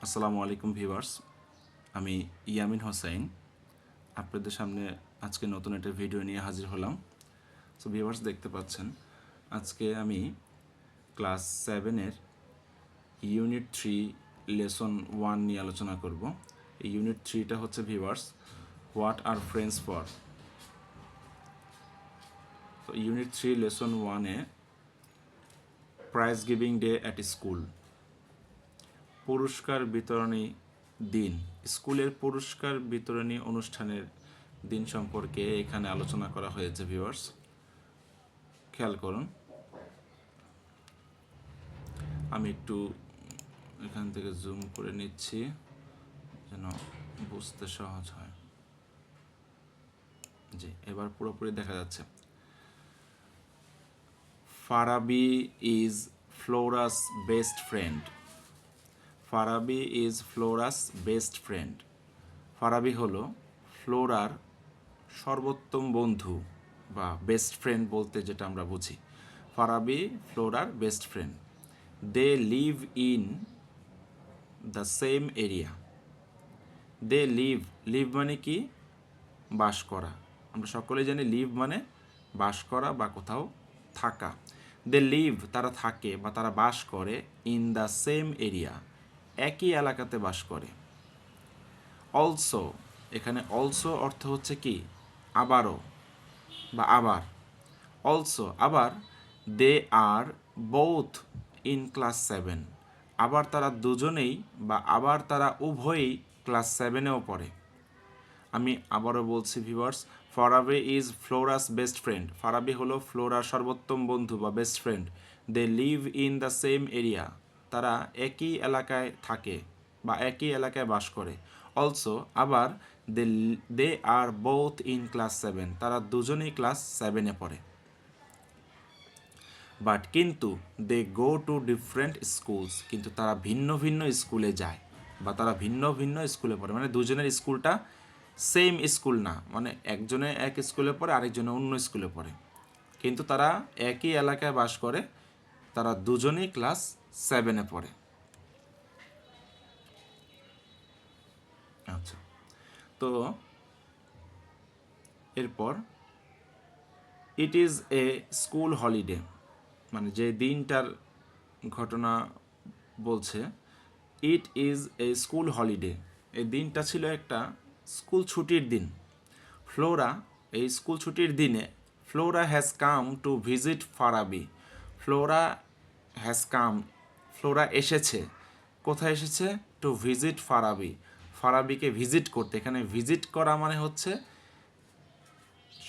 আসসালামু আলাইকুম ভিউয়ার্স, আমি ইয়ামিন হোসাইন আপনাদের সামনে আজকে নতুন একটা ভিডিও নিয়ে হাজির হলাম। সো ভিউয়ার্স, দেখতে পাচ্ছেন আজকে আমি ক্লাস 7-এর ইউনিট 3 লেসন 1 নিয়ে আলোচনা করব। এই ইউনিট 3টা হচ্ছে viewers, what are friends for. তো ইউনিট 3 লেসন 1-এ prize giving day at school, পুরস্কার বিতরণী দিন, স্কুলের পুরস্কার বিতরণী অনুষ্ঠানের দিন সম্পর্কে এখানে আলোচনা করা হয়েছে। ভিউয়ার্স, খেয়াল করুন, আমি একটু এখান থেকে জুম করে নিচ্ছি যেন বুঝতে সহজ হয়। জি, এবার পুরোপুরি দেখা যাচ্ছে। Farabi is Flora's best friend. Farabi is Flora's best friend. Farabi হলো ফ্লোরার সর্বোত্তম বন্ধু বা বেস্ট ফ্রেন্ড বলতে যেটা আমরা বুঝি। ফারাবি ফ্লোরার best friend. They live in the same area. They live, live মানে কি? বাস করা। আমরা সকলেই জানি লিভ মানে বাস করা বা কোথাও থাকা। দে লিভ, তারা থাকে বা তারা বাস করে, ইন দ্য সেম এরিয়া, একই এলাকাতে বাস করে। অলসো, এখানে অলসো অর্থ হচ্ছে কি? আবারও বা আবার। অলসো, আবার। দে আর বোথ ইন ক্লাস 7, আবার তারা দুজনেই বা আবার তারা উভয়ই ক্লাস 7-এও পড়ে। আমি আবারও বলছি viewers, Farabi is Flora's best friend. Farabi হলো ফ্লোরার সর্বোত্তম বন্ধু বা best friend. They live in the same area, তারা একই এলাকায় থাকে বা একই এলাকায় বাস করে। অলসো, আবার। দে দে আর বোথ ইন ক্লাস 7, তারা দুজনেই ক্লাস 7-এ পড়ে। বাট কিন্তু দে গো টু ডিফারেন্ট স্কুলস, কিন্তু তারা ভিন্ন ভিন্ন স্কুলে যায় বা তারা ভিন্ন ভিন্ন স্কুলে পড়ে। মানে দুজনের স্কুলটা সেম স্কুল না, মানে একজনে এক স্কুলে পড়ে আরেকজনে অন্য স্কুলে পড়ে, কিন্তু তারা একই এলাকায় বাস করে, তারা দুজনেই ক্লাস 7-এ পড়ে। আচ্ছা, তো এরপর it is a school holiday, মানে যে দিনটার ঘটনা বলছে, it is a school holiday, এই দিনটা ছিল একটা স্কুল ছুটির দিন। ফ্লোরা, এই স্কুল ছুটির দিনে, Flora has come to visit Farabi. Flora has come, Flora এসেছে, কোথায় এসেছে? টু ভিজিট ফারাবি, ফারাবিকে ভিজিট করতে। এখানে ভিজিট করা মানে হচ্ছে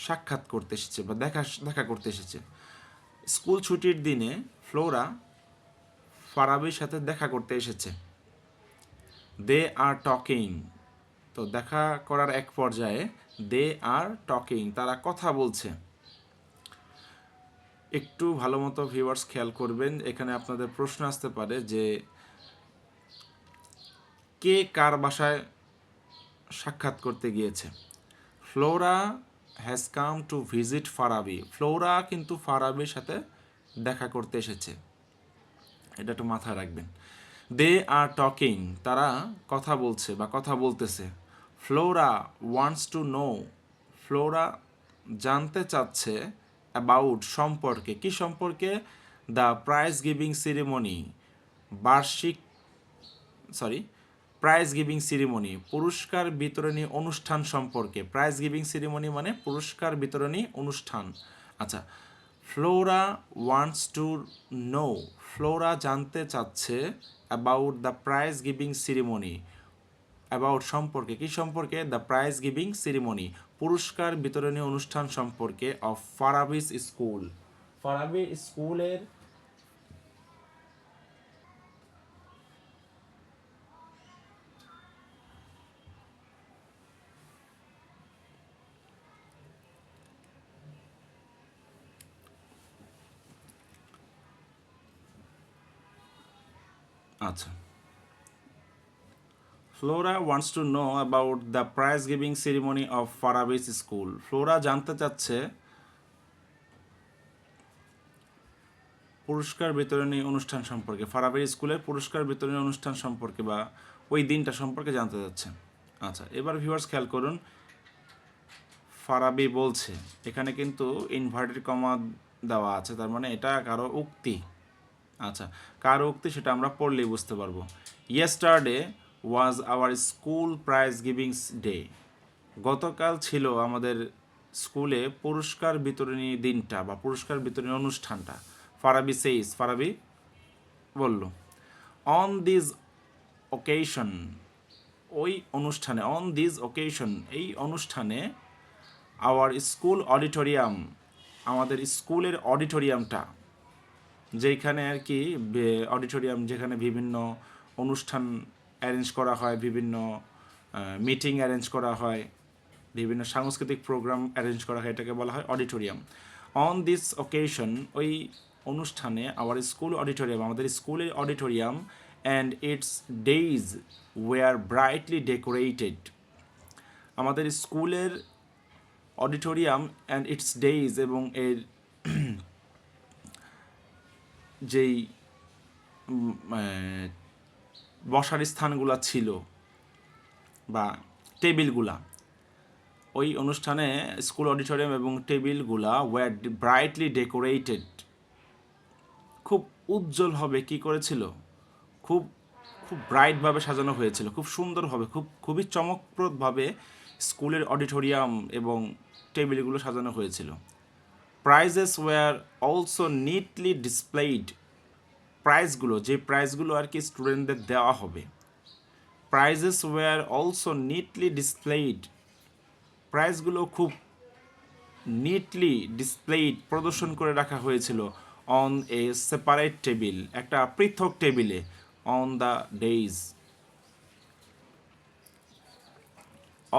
সাক্ষাৎ করতে এসেছে বা দেখা করতে এসেছে। স্কুল ছুটির দিনে ফ্লোরা ফারাবির সাথে দেখা করতে এসেছে। দে আর টকিং, তো দেখা করার এক পর্যায়ে দে আর টকিং, তারা কথা বলছে। একটু ভালো মতো ভিউয়ার্স খেয়াল করবেন, এখানে আপনাদের প্রশ্ন আসতে পারে যে কে কার বাসায় সাক্ষাৎ করতে গিয়েছে। Flora has come to visit Farabi, Flora কিন্তু ফারাবির সাথে দেখা করতে এসেছে, এটা একটু মাথায় রাখবেন। দে আর টকিং, তারা কথা বলছে বা কথা বলতেছে। Flora wants to know, Flora জানতে চাচ্ছে, অ্যাবাউট সম্পর্কে, কি সম্পর্কে? দ্য প্রাইজ গিভিং সেরিমনি, বার্ষিক, সরি, প্রাইজ গিভিং সেরিমনি, পুরস্কার বিতরণী অনুষ্ঠান সম্পর্কে। প্রাইজ গিভিং সেরিমনি মানে পুরস্কার বিতরণী অনুষ্ঠান। আচ্ছা, Flora wants to know, Flora জানতে চাচ্ছে, about the prize giving ceremony, about সম্পর্কে, কি সম্পর্কে? দ্য প্রাইজ গিভিং সেরিমনি, পুরস্কার বিতরণী অনুষ্ঠান সম্পর্কে, অফ ফারাবিস স্কুল, ফারাবি স্কুলের। আচ্ছা, Flora wants to know about the prize giving ceremony of Farabi's school, Flora জানতে চাচ্ছে পুরস্কার বিতরণী অনুষ্ঠান সম্পর্কে, ফারাবির স্কুলের পুরস্কার বিতরণী অনুষ্ঠান সম্পর্কে বা ওই দিনটা সম্পর্কে জানতে চাচ্ছে। আচ্ছা, এবার ভিউয়ার্স খেয়াল করুন, ফারাবি বলছে, এখানে কিন্তু ইনভার্টেড কমা দেওয়া আছে, তার মানে এটা কারো উক্তি। আচ্ছা, কার উক্তি সেটা আমরা পড়লেই বুঝতে পারবো। Yesterday was our school prize givings day. গতকাল ছিল আমাদের স্কুলে পুরস্কার বিতরণী দিনটা বা পুরস্কার বিতরণী অনুষ্ঠানটা। ফারাবি সেইস, ফারাবি বলল, অন দিস অকেশন, ওই অনুষ্ঠানে, অন দিস অকেশন, এই অনুষ্ঠানে, আওয়ার স্কুল অডিটোরিয়াম, আমাদের স্কুলের অডিটোরিয়ামটা, যেখানে আর কি অডিটোরিয়াম, যেখানে বিভিন্ন অনুষ্ঠান অ্যারেঞ্জ করা হয়, বিভিন্ন মিটিং অ্যারেঞ্জ করা হয়, বিভিন্ন সাংস্কৃতিক প্রোগ্রাম অ্যারেঞ্জ করা হয়, এটাকে বলা হয় অডিটোরিয়াম। অন দিস অকেশন, ওই অনুষ্ঠানে, আওয়ার স্কুল অডিটোরিয়াম, আমাদের স্কুলের auditorium, and its dais were brightly decorated, আমাদের স্কুলের অডিটোরিয়াম অ্যান্ড ইটস ডেইজ, এবং এর যেই বসার স্থানগুলা ছিল বা টেবিলগুলা, ওই অনুষ্ঠানে স্কুল অডিটোরিয়াম এবং টেবিলগুলা ওয়ার ব্রাইটলি ডেকোরেটেড, খুব উজ্জ্বল হবে কি করেছিল, খুব খুব ব্রাইটভাবে সাজানো হয়েছিল, খুব সুন্দরভাবে, খুবই চমকপ্রদভাবে স্কুলের অডিটোরিয়াম এবং টেবিলগুলো সাজানো হয়েছিল। Prizes were also neatly displayed, প্রাইজগুলো, যে প্রাইজগুলো আর কি স্টুডেন্টদের দেওয়া হবে, prizes were also neatly displayed, প্রাইজগুলো খুব নিটলি ডিসপ্লেইড, প্রদর্শন করে রাখা হয়েছিল, অন এ সেপারেট টেবিল, একটা পৃথক টেবিলে, on the days.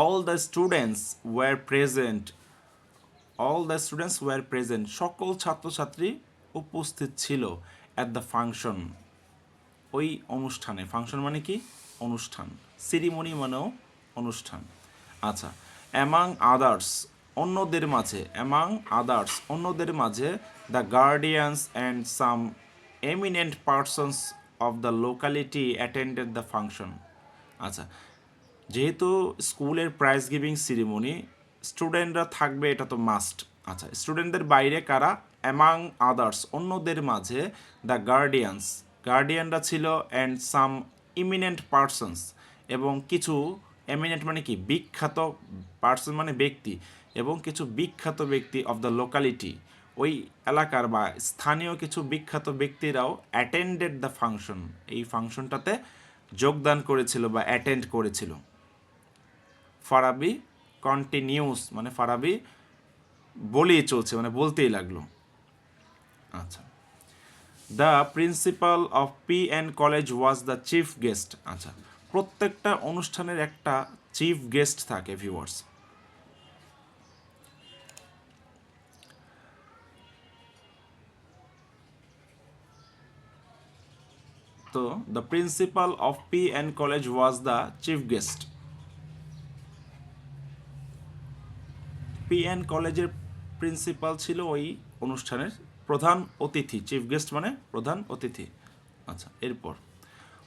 All the students were present, all the students were present, সকল ছাত্রছাত্রী উপস্থিত ছিল, অ্যাট দ্য ফাংশন, ওই অনুষ্ঠানে। ফাংশন মানে কি? অনুষ্ঠান। সিরিমনি মানেও অনুষ্ঠান। আচ্ছা, অ্যামাং আদার্স, অন্যদের মাঝে, অ্যামাং আদার্স, অন্যদের মাঝে, the guardians and some eminent persons of the locality attended the function. আচ্ছা, যেহেতু স্কুলের প্রাইজ গিভিং সিরিমনি, স্টুডেন্টরা থাকবে, এটা তো মাস্ট। আচ্ছা, স্টুডেন্টদের বাইরে কারা? অ্যামাং আদার্স, অন্যদের মাঝে, দ্য গার্ডিয়ানস, গার্ডিয়ানরা ছিল, অ্যান্ড সাম ইমিনেন্ট পার্সনস, এবং কিছু, এমিনেন্ট মানে কি? বিখ্যাত, পার্সন মানে ব্যক্তি, এবং কিছু বিখ্যাত ব্যক্তি অফ দ্য লোকালিটি, ওই এলাকার বা স্থানীয় কিছু বিখ্যাত ব্যক্তিরাও অ্যাটেন্ডেড দ্য ফাংশন, এই ফাংশনটাতে যোগদান করেছিল বা অ্যাটেন্ড করেছিল। ফারাবি কন্টিনিউস, মানে ফারাবি বলেই চলছে, মানে বলতেই লাগলো। আচ্ছা, the principal of PN. College was the chief guest. আচ্ছা, প্রত্যেকটা অনুষ্ঠানের একটা চিফ গেস্ট থাকে ভিউয়ার্স। তো the principal of PN. College was the chief guest. PN. কলেজের প্রিন্সিপাল ছিল ওই অনুষ্ঠানের প্রধান অতিথি। চিফ গেস্ট মানে প্রধান অতিথি। আচ্ছা, এরপর,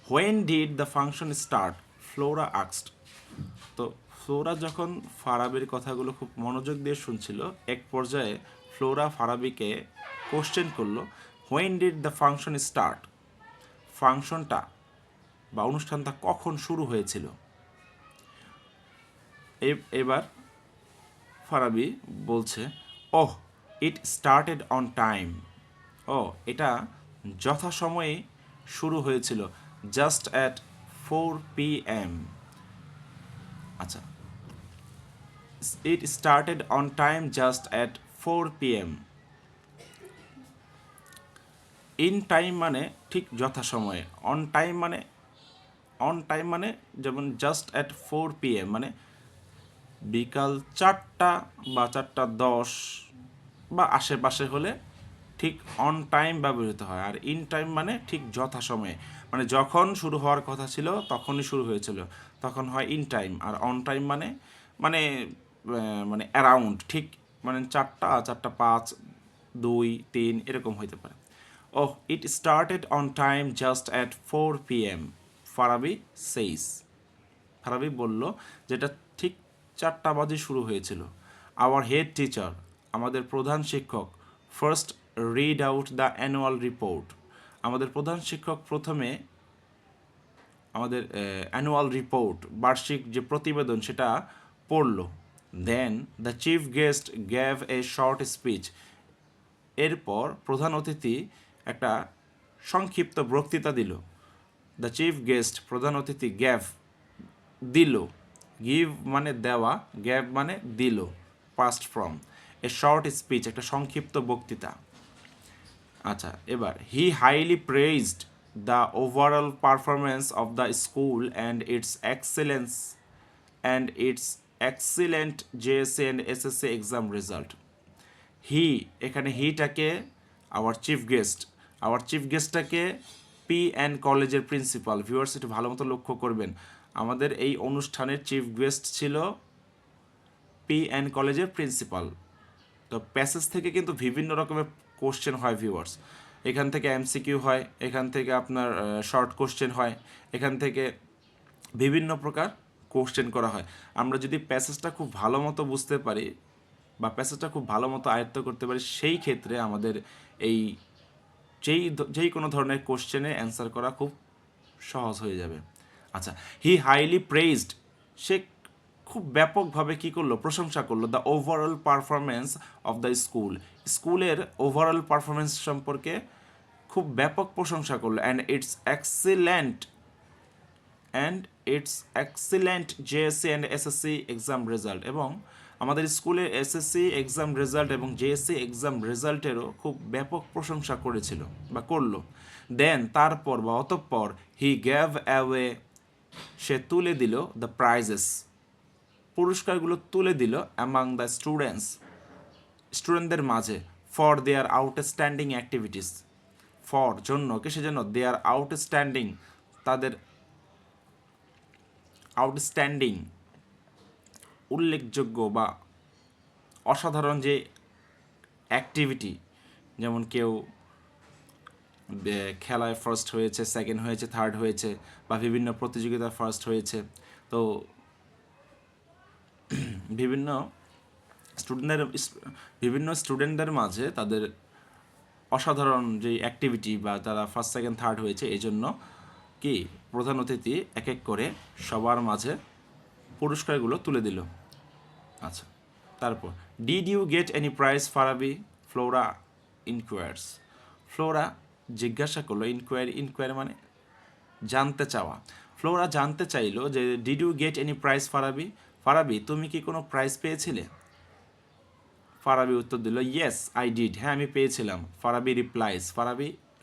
when did the function start, Flora আক্সড। তো ফ্লোরা যখন ফারাবির কথাগুলো খুব মনোযোগ দিয়ে শুনছিল, এক পর্যায়ে ফ্লোরা ফারাবিকে কোশ্চেন করলো, when did the function start, ফাংশনটা বা অনুষ্ঠানটা কখন শুরু হয়েছিল। এবার ফারাবি বলছে, ওহ, ইট স্টার্টেড অন টাইম, ও এটা যথাসময়ে শুরু হয়েছিল, জাস্ট অ্যাট 4 p.m. আচ্ছা, it started on time just at 4 p.m. In time মানে ঠিক যথাসময়ে, অন টাইম মানে যেমন জাস্ট অ্যাট 4 p.m. মানে বিকাল 4টা বা 4:10 বা আশেপাশে হলে ঠিক অন টাইম ব্যবহৃত হয়। আর ইন টাইম মানে ঠিক যথাসময়ে, মানে যখন শুরু হওয়ার কথা ছিল তখনই শুরু হয়েছিল, তখন হয় ইন টাইম। আর অন টাইম মানে মানে মানে অ্যারাউন্ড ঠিক, মানে 4টা, 4:05, 2, 3 এরকম হইতে পারে। Oh, it started on time just at 4 p.m. Farabi says. Farabi বলল যেটা ঠিক 4টা বাজে শুরু হয়েছিল। আওয়ার হেড টিচার, আমাদের প্রধান শিক্ষক, first read out the annual report, আমাদের প্রধান শিক্ষক প্রথমে আমাদের অ্যানুয়াল রিপোর্ট বার্ষিক যে প্রতিবেদন সেটা পড়ল। Then the chief guest gave a short speech, এরপর প্রধান অতিথি একটা সংক্ষিপ্ত বক্তৃতা দিল। দ্য চিফ গেস্ট প্রধান অতিথি গ্যাভ দিল, গিভ মানে দেওয়া, গ্যাভ মানে দিল, past form, a short speech একটা সংক্ষিপ্ত বক্তৃতা। আচ্ছা, এবার he highly praised the overall performance of the school and its excellent JSC and SSC exam result. He, এখানে হিটাকে আওয়ার চিফ গেস্টটাকে পি অ্যান্ড কলেজের প্রিন্সিপাল। ভিউয়ার্স একটু ভালো মতো লক্ষ্য করবেন, আমাদের এই অনুষ্ঠানের চিফ গেস্ট ছিল পি অ্যান্ড কলেজের প্রিন্সিপাল। তো প্যাসেজ থেকে কিন্তু বিভিন্ন রকমের কোশ্চেন হয় ভিউয়ার্স, এখান থেকে এমসিকিউ হয়, এখান থেকে আপনার শর্ট কোশ্চেন হয়, এখান থেকে বিভিন্ন প্রকার কোশ্চেন করা হয়। আমরা যদি প্যাসেজটা খুব ভালো মতো বুঝতে পারি বা প্যাসেজটা খুব ভালো মতো আয়ত্ত করতে পারি, সেই ক্ষেত্রে আমাদের এই যেই কোনো ধরনের কোশ্চেনে অ্যান্সার করা খুব সহজ হয়ে যাবে। আচ্ছা, হি হাইলি প্রেইজড, সে খুব ব্যাপকভাবে কী করলো, প্রশংসা করলো the overall performance of the স্কুলের ওভারঅল পারফরমেন্স সম্পর্কে খুব ব্যাপক প্রশংসা করলো। And its excellent JSC and SSC exam result, এবং আমাদের স্কুলের এসএসসি এক্সাম রেজাল্ট এবং জেএসসি এক্সাম রেজাল্টেরও খুব ব্যাপক প্রশংসা করেছিল বা করলো। দেন তারপর বা অতঃপর হি গ্যাভ অ্যাওয়ে, সে তুলে দিল দ্য প্রাইজেস, পুরস্কারগুলো তুলে দিল অ্যামাং দ্য স্টুডেন্টদের মাঝে, for their outstanding activities, for জন্য, কিসের জন্য, দেয়ার আউটস্ট্যান্ডিং, তাদের আউটস্ট্যান্ডিং উল্লেখযোগ্য বা অসাধারণ যে অ্যাক্টিভিটি, যেমন কেউ খেলায় ফার্স্ট হয়েছে, সেকেন্ড হয়েছে, থার্ড হয়েছে, বা বিভিন্ন প্রতিযোগিতায় ফার্স্ট হয়েছে। তো বিভিন্ন স্টুডেন্টদের মাঝে তাদের অসাধারণ যে অ্যাক্টিভিটি বা তারা ফার্স্ট সেকেন্ড থার্ড হয়েছে, এই জন্য কি প্রধান অতিথি এক এক করে সবার মাঝে পুরস্কারগুলো তুলে দিল। আচ্ছা, তারপর did you get any prize Farabi, Flora inquires, Flora জিজ্ঞাসা করলো, ইনকোয়ারি মানে জানতে চাওয়া। ফ্লোরা জানতে চাইলো যে did you get any prize Farabi, Farabi তুমি কি কোনো প্রাইজ পেয়েছিলে? ফারাবি উত্তর দিল ইয়েস আই ডিড, হ্যাঁ আমি পেয়েছিলাম। ফারাবি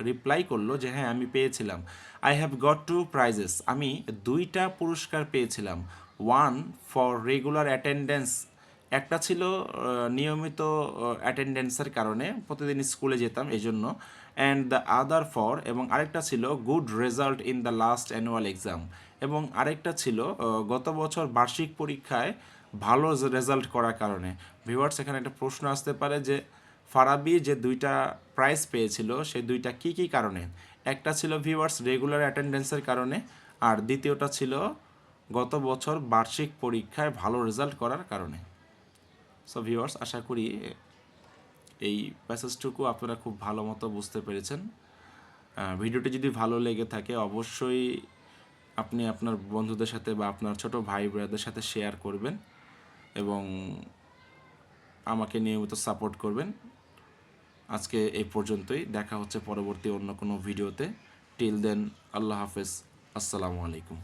রিপ্লাই করলো যে হ্যাঁ আমি পেয়েছিলাম। আই হ্যাভ গট 2 প্রাইজেস, আমি 2টা পুরস্কার পেয়েছিলাম। ওয়ান ফর রেগুলার অ্যাটেন্ডেন্স, একটা ছিল নিয়মিত অ্যাটেন্ডেন্সের কারণে, প্রতিদিন স্কুলে যেতাম এই জন্য। অ্যান্ড দ্য আদার ফর, এবং আরেকটা ছিল good result in the last annual exam, এবং আরেকটা ছিল গত বছর বার্ষিক পরীক্ষায় ভালো রেজাল্ট করার কারণে। ভিউয়ার্স, এখানে একটা প্রশ্ন আসতে পারে যে ফারাবি যে 2টা প্রাইজ পেয়েছিল সে 2টা কী কী কারণে। একটা ছিল ভিউয়ার্স রেগুলার অ্যাটেন্ডেন্সের কারণে, আর দ্বিতীয়টা ছিল গত বছর বার্ষিক পরীক্ষায় ভালো রেজাল্ট করার কারণে। সো ভিউয়ার্স, আশা করি এই প্যাসেজটুকু আপনারা খুব ভালো মতো বুঝতে পেরেছেন। ভিডিওটি যদি ভালো লেগে থাকে অবশ্যই আপনি আপনার বন্ধুদের সাথে বা আপনার ছোট ভাই ব্রাদারদের সাথে শেয়ার করবেন এবং আমাকে নিয়মিত সাপোর্ট করবেন। আজকে এই পর্যন্তই, দেখা হচ্ছে পরবর্তী অন্য কোনো ভিডিওতে। টিল দেন, আল্লাহ হাফেজ, আসসালামু আলাইকুম।